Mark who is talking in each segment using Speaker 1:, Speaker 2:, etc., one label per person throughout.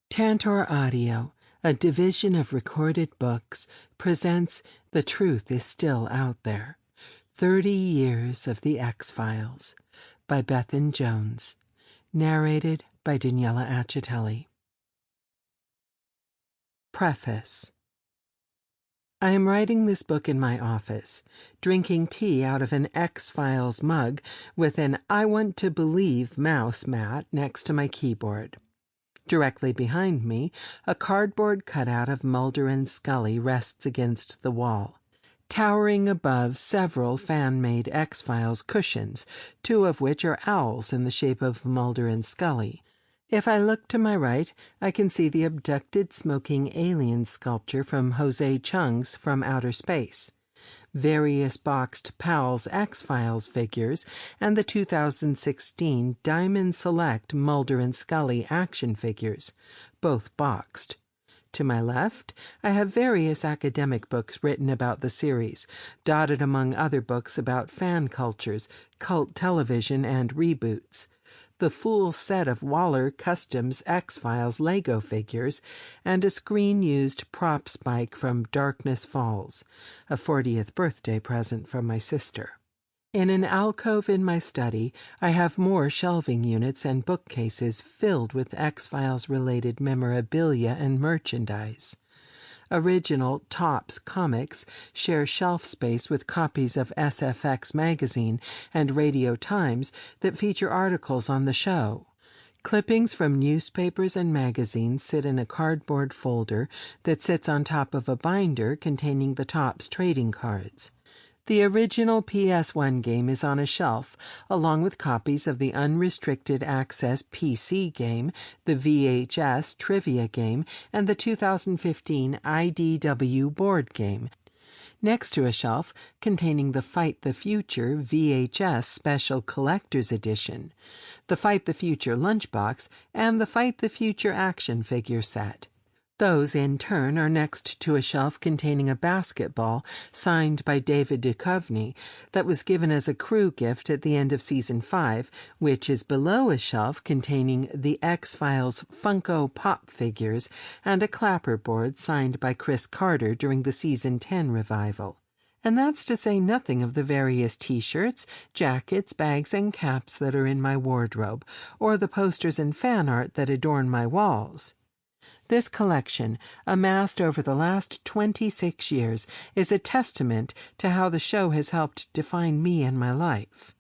Speaker 1: Tantor Audio, a division of recorded books, presents The Truth is Still Out There. 30 Years of the X-Files by Bethan Jones. Narrated by Daniela Acitelli. Preface. I am writing this book in my office, drinking tea out of an X-Files mug with an I want to believe mouse mat next to my keyboard. Directly behind me, a cardboard cutout of Mulder and Scully rests against the wall, towering above several fan-made X-Files cushions, 2 of which are owls in the shape of Mulder and Scully. If I look to my right, I can see the abducted smoking alien sculpture from Jose Chung's From Outer Space, various boxed Powell's X-Files figures, and the 2016 Diamond Select Mulder and Scully action figures, both boxed. To my left, I have various academic books written about the series, dotted among other books about fan cultures, cult television, and reboots. The full set of Waller Customs X-Files Lego figures, and a screen-used prop spike from Darkness Falls, a 40th birthday present from my sister. In an alcove in my study, I have more shelving units and bookcases filled with X-Files-related memorabilia and merchandise. Original Topps comics share shelf space with copies of SFX magazine and Radio Times that feature articles on the show. Clippings from newspapers and magazines sit in a cardboard folder that sits on top of a binder containing the Topps trading cards. The original PS1 game is on a shelf, along with copies of the unrestricted access PC game, the VHS trivia game, and the 2015 IDW board game, next to a shelf containing the Fight the Future VHS Special Collector's Edition, the Fight the Future lunchbox, and the Fight the Future action figure set. Those, in turn, are next to a shelf containing a basketball signed by David Duchovny that was given as a crew gift at the end of Season 5, which is below a shelf containing the X-Files Funko Pop figures and a clapperboard signed by Chris Carter during the Season 10 revival. And that's to say nothing of the various T-shirts, jackets, bags, and caps that are in my wardrobe, or the posters and fan art that adorn my walls. This collection, amassed over the last 26 years, is a testament to how the show has helped define me and my life.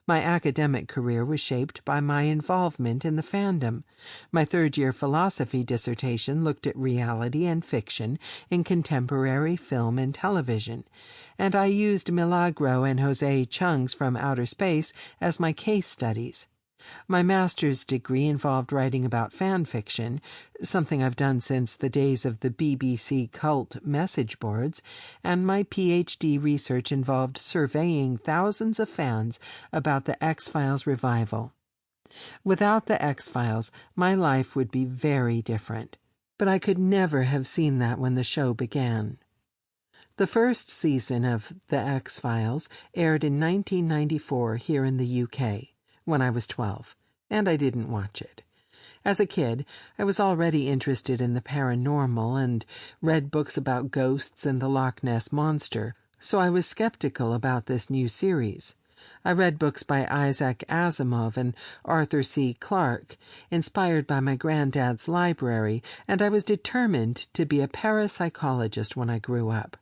Speaker 1: My academic career was shaped by my involvement in the fandom. My third-year philosophy dissertation looked at reality and fiction in contemporary film and television, and I used Milagro and Jose Chung's From Outer Space as my case studies. My master's degree involved writing about fan fiction, something I've done since the days of the BBC cult message boards, and my PhD research involved surveying thousands of fans about the X-Files revival. Without the X-Files, my life would be very different, but I could never have seen that when the show began. The first season of The X-Files aired in 1994 here in the UK. When I was 12, and I didn't watch it. As a kid, I was already interested in the paranormal and read books about ghosts and the Loch Ness Monster, so I was skeptical about this new series. I read books by Isaac Asimov and Arthur C. Clarke, inspired by my granddad's library, and I was determined to be a parapsychologist when I grew up.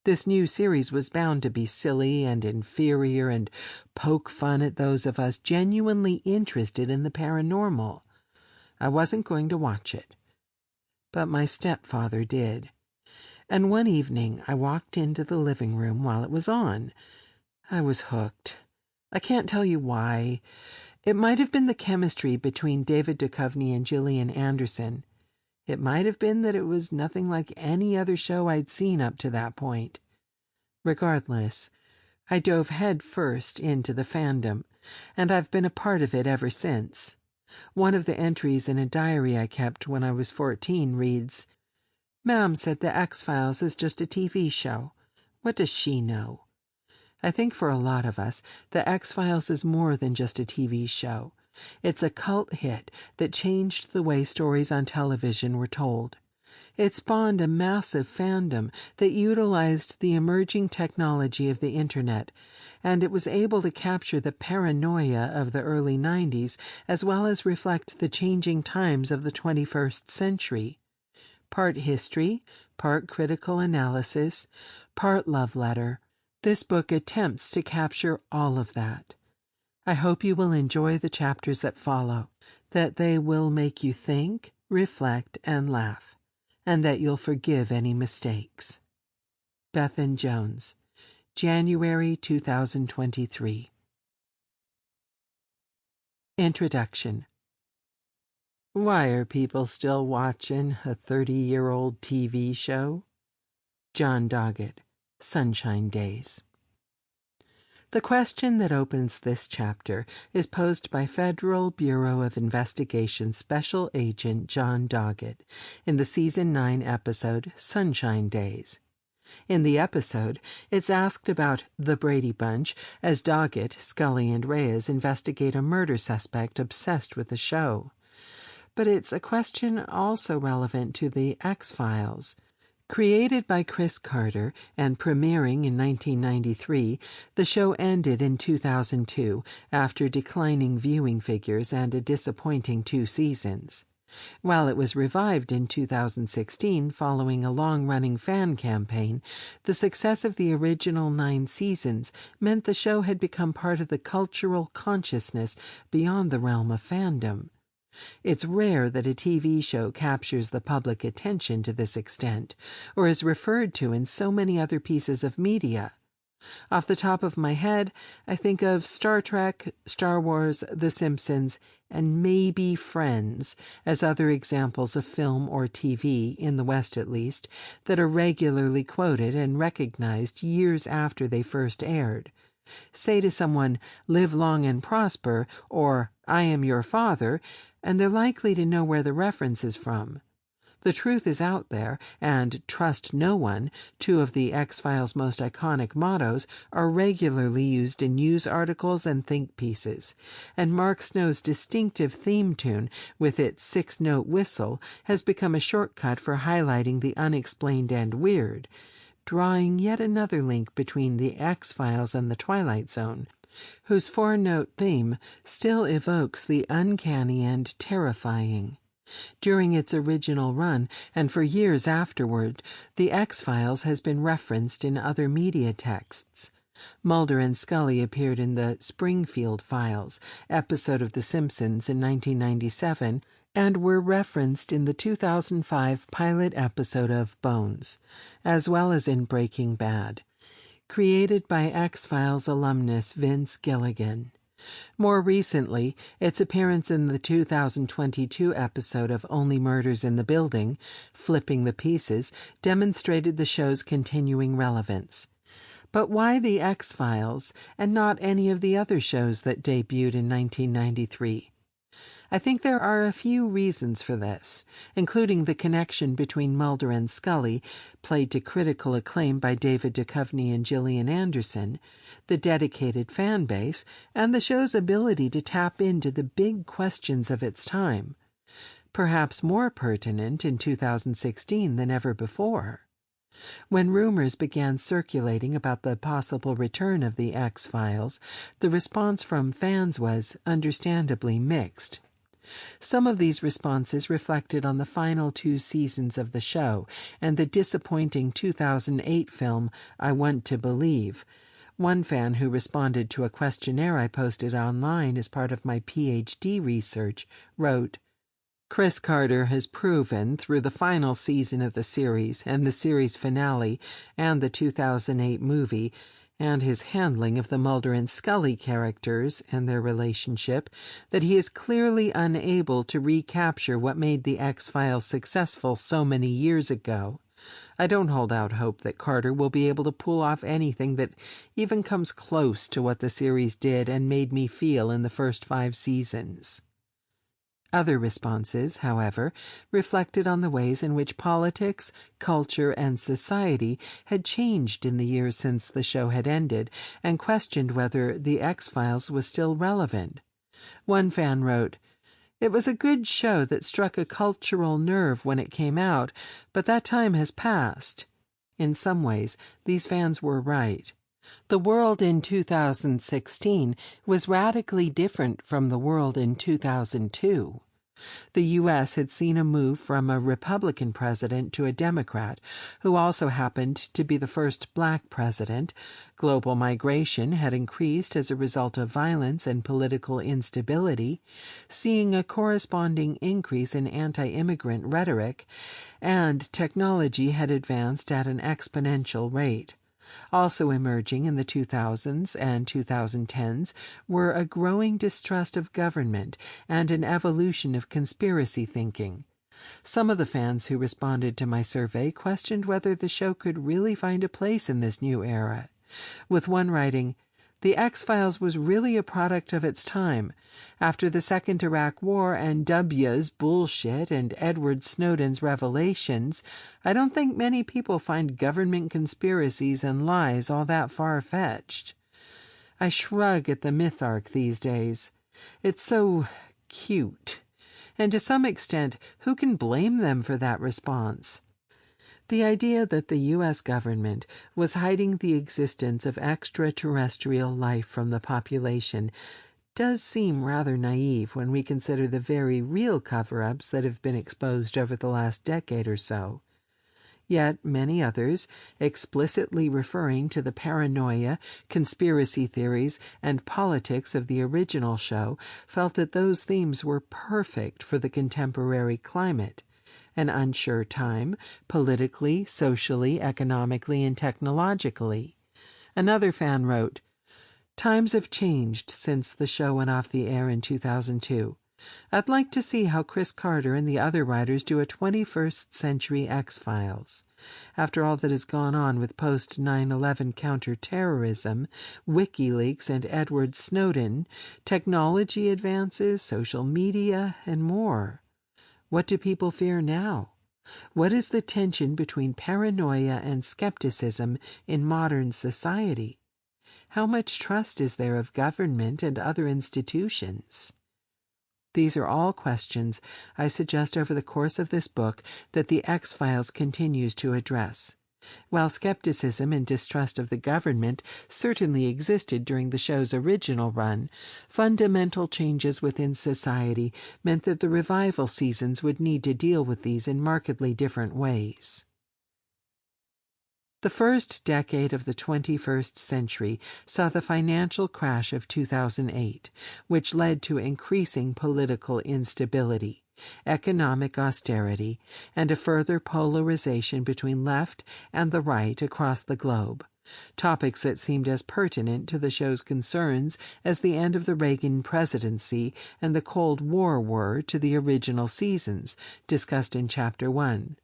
Speaker 1: This new series was bound to be silly and inferior and poke fun at those of us genuinely interested in the paranormal. I wasn't going to watch it. But my stepfather did. And one evening I walked into the living room while it was on. I was hooked. I can't tell you why. It might have been the chemistry between David Duchovny and Gillian Anderson. It might have been that it was nothing like any other show I'd seen up to that point. Regardless, I dove head first into the fandom, and I've been a part of it ever since. One of the entries in a diary I kept when I was 14 reads, "Ma'am said the X-Files is just a TV show. What does she know?" I think for a lot of us, the X-Files is more than just a TV show. It's a cult hit that changed the way stories on television were told. It spawned a massive fandom that utilized the emerging technology of the internet, and it was able to capture the paranoia of the early 90s as well as reflect the changing times of the 21st century. Part history, part critical analysis, part love letter, this book attempts to capture all of that. I hope you will enjoy the chapters that follow, that they will make you think, reflect, and laugh, and that you'll forgive any mistakes. Bethan Jones, January 2023. Introduction. Why are people still watching a 30-year-old TV show? John Doggett, Sunshine Days. The question that opens this chapter is posed by Federal Bureau of Investigation Special Agent John Doggett in the Season 9 episode Sunshine Days. In the episode, it's asked about the Brady Bunch as Doggett, Scully, and Reyes investigate a murder suspect obsessed with the show. But it's a question also relevant to the X-Files. Created by Chris Carter and premiering in 1993, the show ended in 2002 after declining viewing figures and a disappointing 2 seasons. While it was revived in 2016 following a long-running fan campaign, the success of the original 9 seasons meant the show had become part of the cultural consciousness beyond the realm of fandom. It's rare that a TV show captures the public attention to this extent, or is referred to in so many other pieces of media. Off the top of my head, I think of Star Trek, Star Wars, The Simpsons, and maybe Friends as other examples of film or TV, in the West at least, that are regularly quoted and recognized years after they first aired. Say to someone, "Live long and prosper," or "I am your father," and they're likely to know where the reference is from. The truth is out there, and "trust no one," 2 of the X-Files' most iconic mottos, are regularly used in news articles and think pieces, and Mark Snow's distinctive theme tune, with its 6-note whistle, has become a shortcut for highlighting the unexplained and weird, drawing yet another link between the X-Files and the Twilight Zone, whose 4-note theme still evokes the uncanny and terrifying. During its original run, and for years afterward, the X-Files has been referenced in other media texts. Mulder and Scully appeared in the Springfield Files episode of The Simpsons in 1997, and were referenced in the 2005 pilot episode of Bones, as well as in Breaking Bad, created by X-Files alumnus Vince Gilligan. More recently, its appearance in the 2022 episode of Only Murders in the Building, Flipping the Pieces, demonstrated the show's continuing relevance. But why the X-Files, and not any of the other shows that debuted in 1993? I think there are a few reasons for this, including the connection between Mulder and Scully, played to critical acclaim by David Duchovny and Gillian Anderson, the dedicated fan base, and the show's ability to tap into the big questions of its time, perhaps more pertinent in 2016 than ever before. When rumors began circulating about the possible return of the X-Files, the response from fans was, understandably, mixed. Some of these responses reflected on the final 2 seasons of the show and the disappointing 2008 film I Want to Believe. One fan who responded to a questionnaire I posted online as part of my PhD research wrote, "Chris Carter has proven through the final season of the series and the series finale and the 2008 movie and his handling of the Mulder and Scully characters and their relationship, that he is clearly unable to recapture what made the X-Files successful so many years ago. I don't hold out hope that Carter will be able to pull off anything that even comes close to what the series did and made me feel in the first 5 seasons." Other responses, however, reflected on the ways in which politics, culture, and society had changed in the years since the show had ended, and questioned whether The X-Files was still relevant. One fan wrote, "It was a good show that struck a cultural nerve when it came out, but that time has passed." In some ways, these fans were right. The world in 2016 was radically different from the world in 2002. The U.S. had seen a move from a Republican president to a Democrat, who also happened to be the first black president. Global migration had increased as a result of violence and political instability, seeing a corresponding increase in anti-immigrant rhetoric, and technology had advanced at an exponential rate. Also emerging in the 2000s and 2010s were a growing distrust of government and an evolution of conspiracy thinking. Some of the fans who responded to my survey questioned whether the show could really find a place in this new era, with one writing, "The X-Files was really a product of its time. After the Second Iraq War and W's bullshit and Edward Snowden's revelations, I don't think many people find government conspiracies and lies all that far-fetched." I shrug at the myth arc these days. It's so cute. And to some extent, who can blame them for that response? The idea that the U.S. government was hiding the existence of extraterrestrial life from the population does seem rather naive when we consider the very real cover-ups that have been exposed over the last decade or so. Yet many others, explicitly referring to the paranoia, conspiracy theories, and politics of the original show, felt that those themes were perfect for the contemporary climate. An unsure time, politically, socially, economically, and technologically. Another fan wrote, "Times have changed since the show went off the air in 2002. I'd like to see how Chris Carter and the other writers do a 21st century X-Files. After all that has gone on with post-9/11 counterterrorism, WikiLeaks and Edward Snowden, technology advances, social media, and more. What do people fear now? What is the tension between paranoia and skepticism in modern society? How much trust is there of government and other institutions?" These are all questions I suggest over the course of this book that the X-Files continues to address. While skepticism and distrust of the government certainly existed during the show's original run, fundamental changes within society meant that the revival seasons would need to deal with these in markedly different ways. The first decade of the 21st century saw the financial crash of 2008, which led to increasing political instability, economic austerity, and a further polarization between left and the right across the globe, topics that seemed as pertinent to the show's concerns as the end of the Reagan presidency and the Cold War were to the original seasons, discussed in Chapter 1.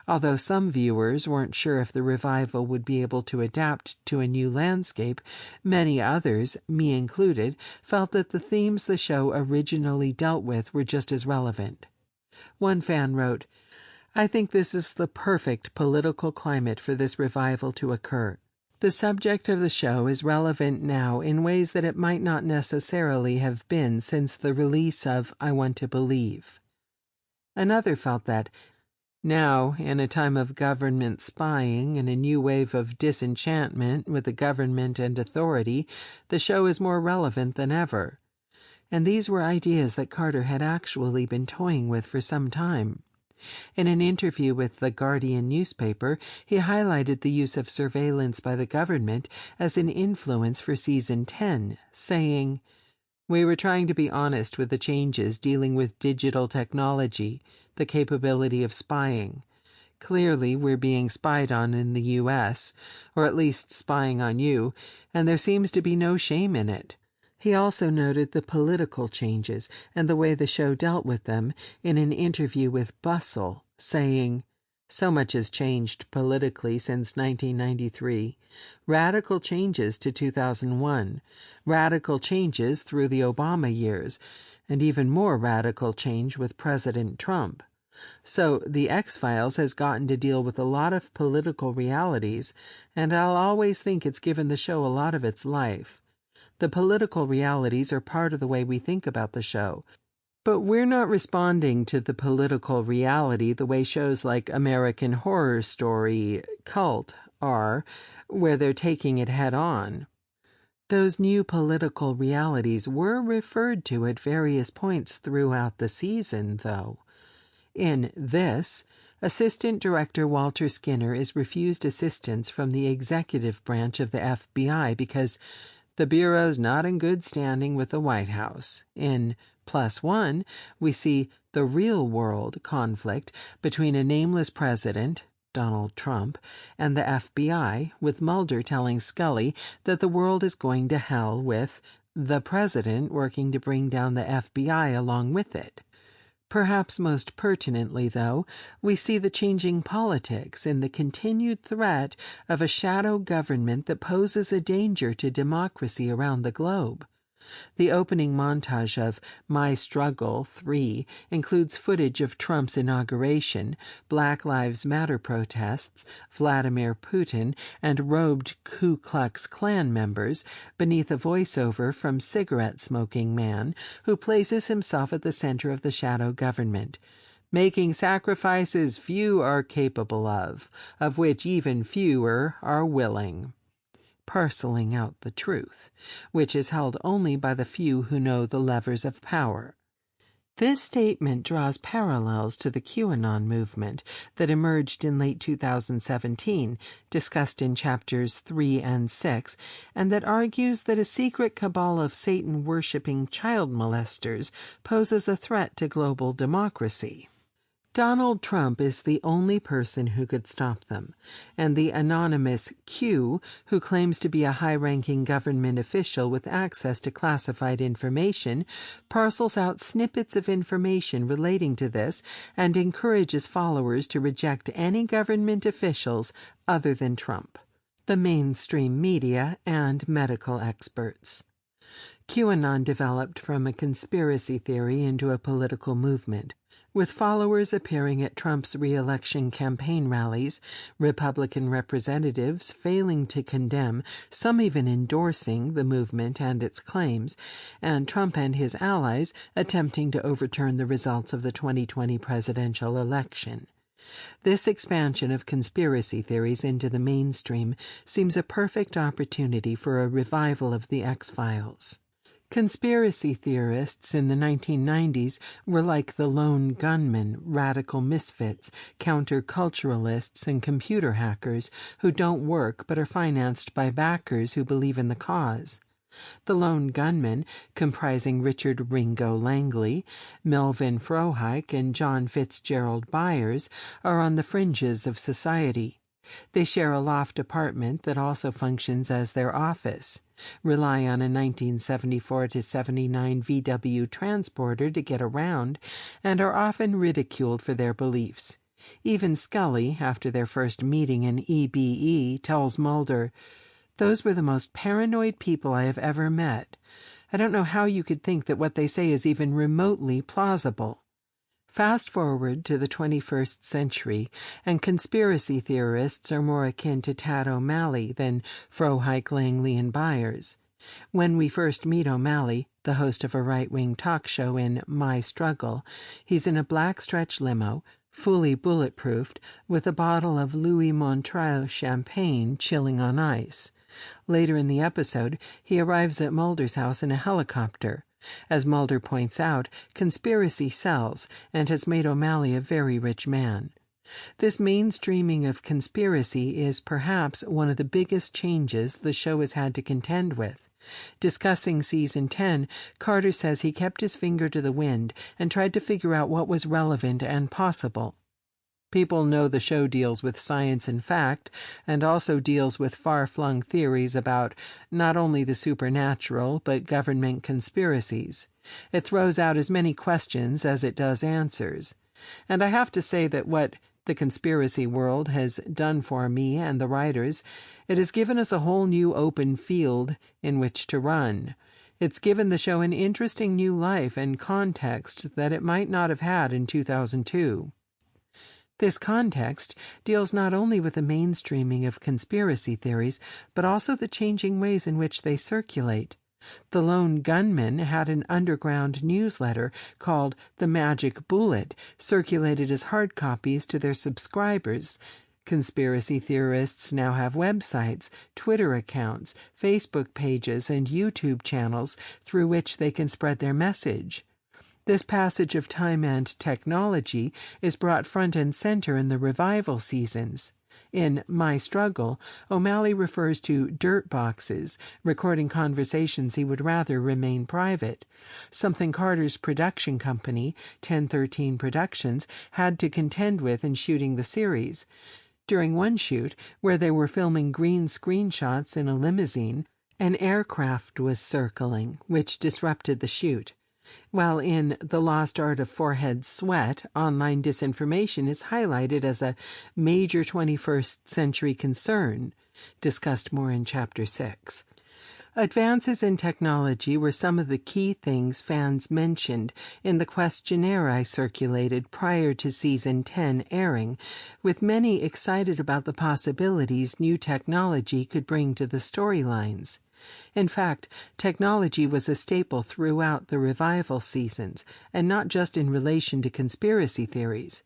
Speaker 1: Although some viewers weren't sure if the revival would be able to adapt to a new landscape, many others, me included, felt that the themes the show originally dealt with were just as relevant. One fan wrote, "I think this is the perfect political climate for this revival to occur. The subject of the show is relevant now in ways that it might not necessarily have been since the release of I Want to Believe." Another felt that, now, in a time of government spying and a new wave of disenchantment with the government and authority, the show is more relevant than ever. And these were ideas that Carter had actually been toying with for some time. In an interview with the Guardian newspaper, he highlighted the use of surveillance by the government as an influence for Season 10, saying, "We were trying to be honest with the changes dealing with digital technology, the capability of spying. Clearly, we're being spied on in the U.S., or at least spying on you, and there seems to be no shame in it." He also noted the political changes and the way the show dealt with them in an interview with Bustle, saying, "So much has changed politically since 1993. Radical changes to 2001, radical changes through the Obama years, and even more radical change with President Trump. So the X-Files has gotten to deal with a lot of political realities, and I'll always think it's given the show a lot of its life. The political realities are part of the way we think about the show. But we're not responding to the political reality the way shows like American Horror Story, Cult are, where they're taking it head on. Those new political realities were referred to at various points throughout the season, though. In this, Assistant Director Walter Skinner is refused assistance from the executive branch of the FBI because the Bureau's not in good standing with the White House. In +1, we see the real-world conflict between a nameless president, Donald Trump, and the FBI, with Mulder telling Scully that the world is going to hell with the president working to bring down the FBI along with it. Perhaps most pertinently, though, we see the changing politics in the continued threat of a shadow government that poses a danger to democracy around the globe. The opening montage of My Struggle 3 includes footage of Trump's inauguration, Black Lives Matter protests, Vladimir Putin, and robed Ku Klux Klan members beneath a voiceover from cigarette-smoking man who places himself at the center of the shadow government, making sacrifices few are capable of which even fewer are willing. Parceling out the truth, which is held only by the few who know the levers of power. This statement draws parallels to the QAnon movement that emerged in late 2017, discussed in chapters 3 and 6, and that argues that a secret cabal of Satan-worshipping child molesters poses a threat to global democracy. Donald Trump is the only person who could stop them, and the anonymous Q, who claims to be a high-ranking government official with access to classified information, parcels out snippets of information relating to this and encourages followers to reject any government officials other than Trump, the mainstream media, and medical experts. QAnon developed from a conspiracy theory into a political movement, with followers appearing at Trump's re-election campaign rallies, Republican representatives failing to condemn, some even endorsing the movement and its claims, and Trump and his allies attempting to overturn the results of the 2020 presidential election. This expansion of conspiracy theories into the mainstream seems a perfect opportunity for a revival of the X-Files. Conspiracy theorists in the 1990s were like the lone gunmen, radical misfits, counterculturalists, and computer hackers who don't work but are financed by backers who believe in the cause. The lone gunmen, comprising Richard Ringo Langley, Melvin Frohike, and John Fitzgerald Byers, are on the fringes of society. They share a loft apartment that also functions as their office, rely on a 1974-79 VW transporter to get around, and are often ridiculed for their beliefs. Even Scully, after their first meeting in EBE, tells Mulder, "Those were the most paranoid people I have ever met. I don't know how you could think that what they say is even remotely plausible." Fast forward to the 21st century, and conspiracy theorists are more akin to Tad O'Malley than Frohike, Langley, and Byers. When we first meet O'Malley, the host of a right-wing talk show in My Struggle, he's in a black stretch limo, fully bulletproofed, with a bottle of Louis Montreuil champagne chilling on ice. Later in the episode, he arrives at Mulder's house in a helicopter. As Mulder points out, conspiracy sells and has made O'Malley a very rich man. This mainstreaming of conspiracy is perhaps one of the biggest changes the show has had to contend with. Discussing Season 10, Carter says he kept his finger to the wind and tried to figure out what was relevant and possible. People know the show deals with science and fact, and also deals with far-flung theories about not only the supernatural, but government conspiracies. It throws out as many questions as it does answers. And I have to say that what the conspiracy world has done for me and the writers, it has given us a whole new open field in which to run. It's given the show an interesting new life and context that it might not have had in 2002. This context deals not only with the mainstreaming of conspiracy theories, but also the changing ways in which they circulate. The lone gunman had an underground newsletter called The Magic Bullet, circulated as hard copies to their subscribers. Conspiracy theorists now have websites, Twitter accounts, Facebook pages, and YouTube channels through which they can spread their message. This passage of time and technology is brought front and center in the revival seasons. In My Struggle, O'Malley refers to dirt boxes, recording conversations he would rather remain private, something Carter's production company, 1013 Productions, had to contend with in shooting the series. During one shoot, where they were filming green screenshots in a limousine, an aircraft was circling, which disrupted the shoot. While in The Lost Art of Forehead Sweat, online disinformation is highlighted as a major 21st century concern, discussed more in Chapter 6. Advances in technology were some of the key things fans mentioned in the questionnaire I circulated prior to Season 10 airing, with many excited about the possibilities new technology could bring to the storylines. In fact, technology was a staple throughout the revival seasons, and not just in relation to conspiracy theories.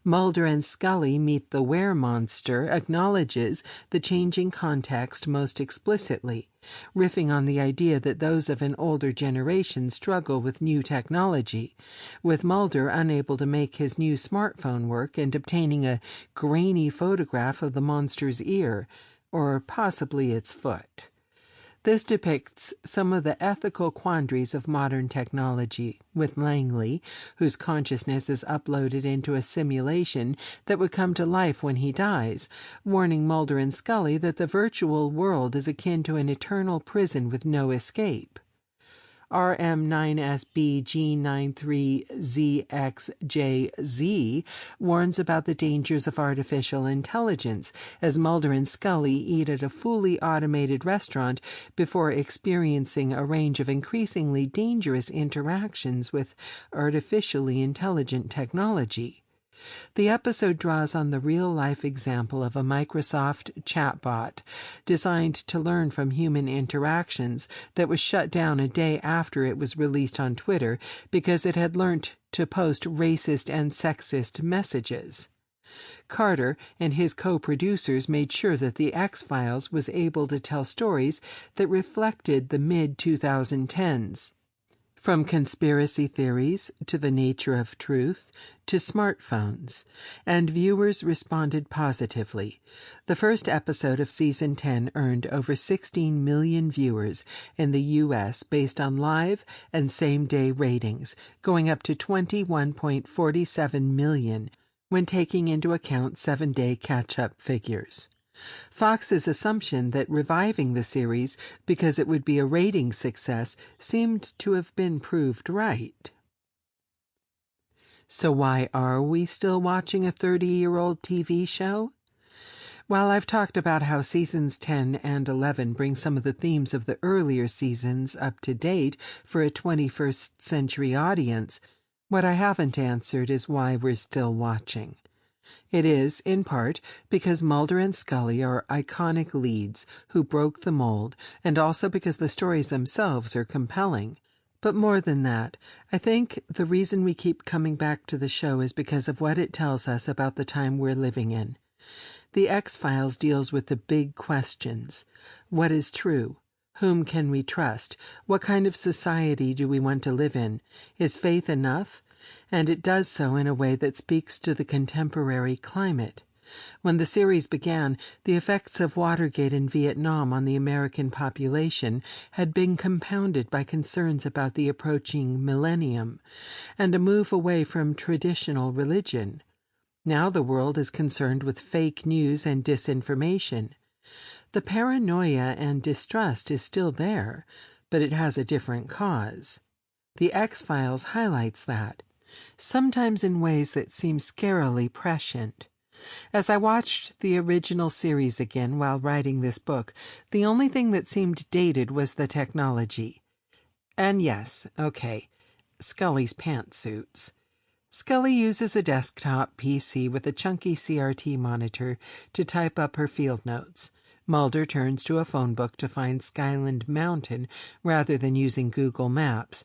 Speaker 1: Mulder and Scully Meet the Were-Monster acknowledges the changing context most explicitly, riffing on the idea that those of an older generation struggle with new technology, with Mulder unable to make his new smartphone work and obtaining a grainy photograph of the monster's ear, or possibly its foot. This depicts some of the ethical quandaries of modern technology, with Langley, whose consciousness is uploaded into a simulation that would come to life when he dies, warning Mulder and Scully that the virtual world is akin to an eternal prison with no escape. RM9SBG93ZXJZ warns about the dangers of artificial intelligence as Mulder and Scully eat at a fully automated restaurant before experiencing a range of increasingly dangerous interactions with artificially intelligent technology. The episode draws on the real-life example of a Microsoft chatbot designed to learn from human interactions that was shut down a day after it was released on Twitter because it had learnt to post racist and sexist messages. Carter and his co-producers made sure that The X-Files was able to tell stories that reflected the mid-2010s. From conspiracy theories to the nature of truth to smartphones, and viewers responded positively. The first episode of Season 10 earned over 16 million viewers in the U.S. based on live and same-day ratings, going up to 21.47 million when taking into account 7-day catch-up figures. Fox's assumption that reviving the series because it would be a ratings success seemed to have been proved right. So why are we still watching a 30-year-old TV show? While I've talked about how Seasons 10 and 11 bring some of the themes of the earlier seasons up to date for a 21st century audience, what I haven't answered is why we're still watching. It is, in part, because Mulder and Scully are iconic leads who broke the mold, and also because the stories themselves are compelling. But more than that, I think the reason we keep coming back to the show is because of what it tells us about the time we're living in. The X-Files deals with the big questions. What is true? Whom can we trust? What kind of society do we want to live in? Is faith enough? And it does so in a way that speaks to the contemporary climate. When the series began, the effects of Watergate in Vietnam on the American population had been compounded by concerns about the approaching millennium and a move away from traditional religion. Now the world is concerned with fake news and disinformation. The paranoia and distrust is still there, but it has a different cause. The X-Files highlights that, sometimes in ways that seem scarily prescient. As I watched the original series again while writing this book, the only thing that seemed dated was the technology. And yes, okay, Scully's pantsuits. Scully uses a desktop PC with a chunky CRT monitor to type up her field notes. Mulder turns to a phone book to find Skyland Mountain rather than using Google Maps.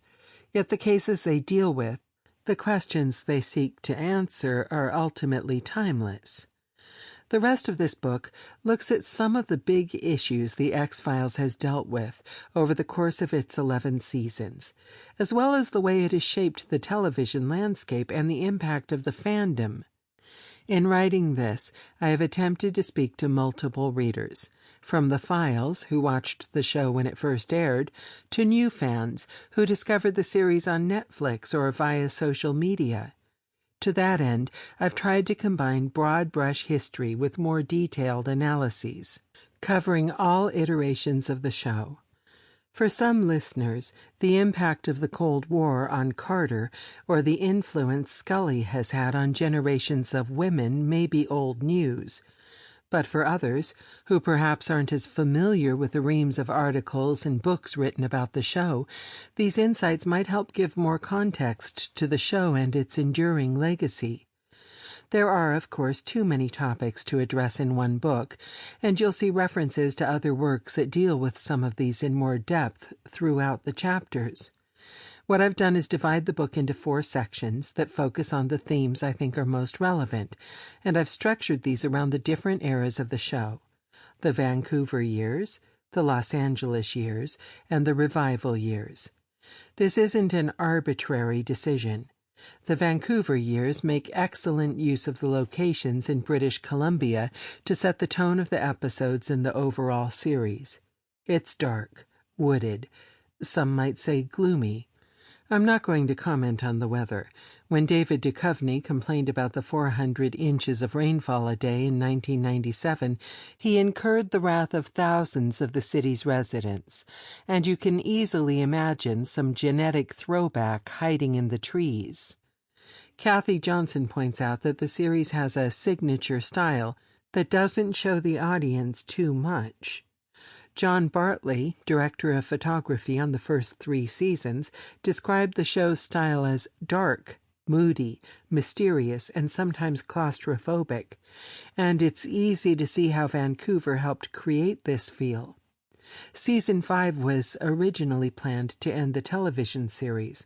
Speaker 1: Yet the cases they deal with, the questions they seek to answer, are ultimately timeless. The rest of this book looks at some of the big issues the X-Files has dealt with over the course of its 11 seasons, as well as the way it has shaped the television landscape and the impact of the fandom. In writing this, I have attempted to speak to multiple readers, from the Files, who watched the show when it first aired, to new fans who discovered the series on Netflix or via social media. To that end, I've tried to combine broad-brush history with more detailed analyses, covering all iterations of the show. For some listeners, the impact of the Cold War on Carter or the influence Scully has had on generations of women may be old news. But for others, who perhaps aren't as familiar with the reams of articles and books written about the show, these insights might help give more context to the show and its enduring legacy. There are, of course, too many topics to address in one book, and you'll see references to other works that deal with some of these in more depth throughout the chapters. What I've done is divide the book into 4 sections that focus on the themes I think are most relevant, and I've structured these around the different eras of the show: the Vancouver years, the Los Angeles years, and the revival years. This isn't an arbitrary decision. The Vancouver years make excellent use of the locations in British Columbia to set the tone of the episodes in the overall series. It's dark, wooded, some might say gloomy. I'm not going to comment on the weather. When David Duchovny complained about the 400 inches of rainfall a day in 1997, he incurred the wrath of thousands of the city's residents, and you can easily imagine some genetic throwback hiding in the trees. Kathy Johnson points out that the series has a signature style that doesn't show the audience too much. John Bartley, director of photography on the first 3 seasons, described the show's style as dark, moody, mysterious, and sometimes claustrophobic, and it's easy to see how Vancouver helped create this feel. Season 5 was originally planned to end the television series.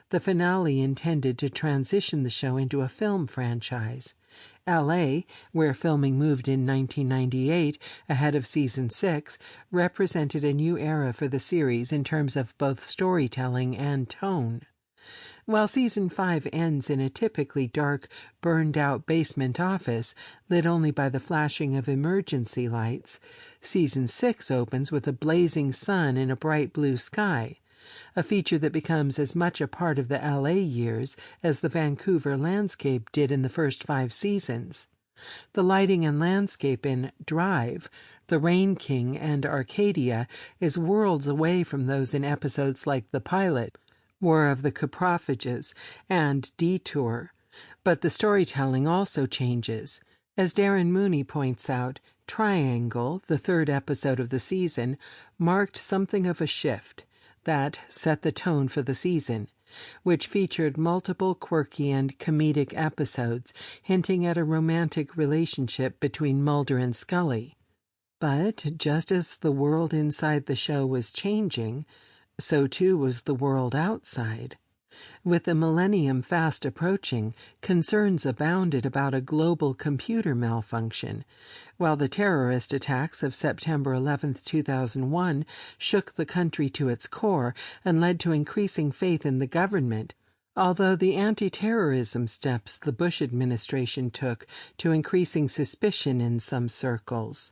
Speaker 1: The finale intended to transition the show into a film franchise. L.A., where filming moved in 1998, ahead of Season 6, represented a new era for the series in terms of both storytelling and tone. While Season 5 ends in a typically dark, burned-out basement office, lit only by the flashing of emergency lights, Season 6 opens with a blazing sun and a bright blue sky, a feature that becomes as much a part of the L.A. years as the Vancouver landscape did in the first 5 seasons. The lighting and landscape in Drive, The Rain King, and Arcadia is worlds away from those in episodes like The Pilot, War of the Coprophages, and Detour. But the storytelling also changes. As Darren Mooney points out, Triangle, the 3rd episode of the season, marked something of a shift that set the tone for the season, which featured multiple quirky and comedic episodes hinting at a romantic relationship between Mulder and Scully. But just as the world inside the show was changing, so too was the world outside. With the millennium fast approaching, concerns abounded about a global computer malfunction, while the terrorist attacks of September 11, 2001 shook the country to its core and led to increasing faith in the government, although the anti-terrorism steps the Bush administration took to increasing suspicion in some circles.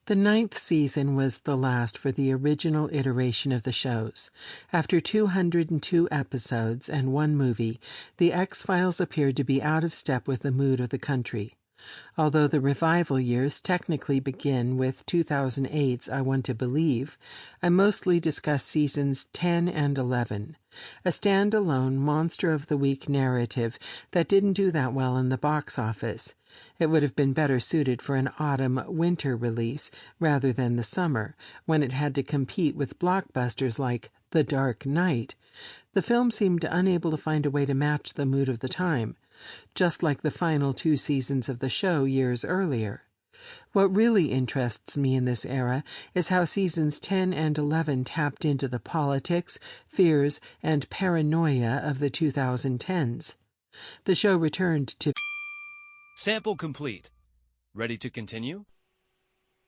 Speaker 1: The 9th season was the last for the original iteration of the shows. After 202 episodes and 1 movie, the X-Files appeared to be out of step with the mood of the country. Although the revival years technically begin with 2008's I Want to Believe, I mostly discuss seasons 10 and 11, a standalone Monster of the Week narrative that didn't do that well in the box office. It would have been better suited for an autumn-winter release rather than the summer, when it had to compete with blockbusters like The Dark Knight. The film seemed unable to find a way to match the mood of the time, just like the final 2 seasons of the show years earlier. What really interests me in this era is how seasons 10 and 11 tapped into the politics, fears, and paranoia of the 2010s. The show returned to...
Speaker 2: Sample complete. Ready to continue?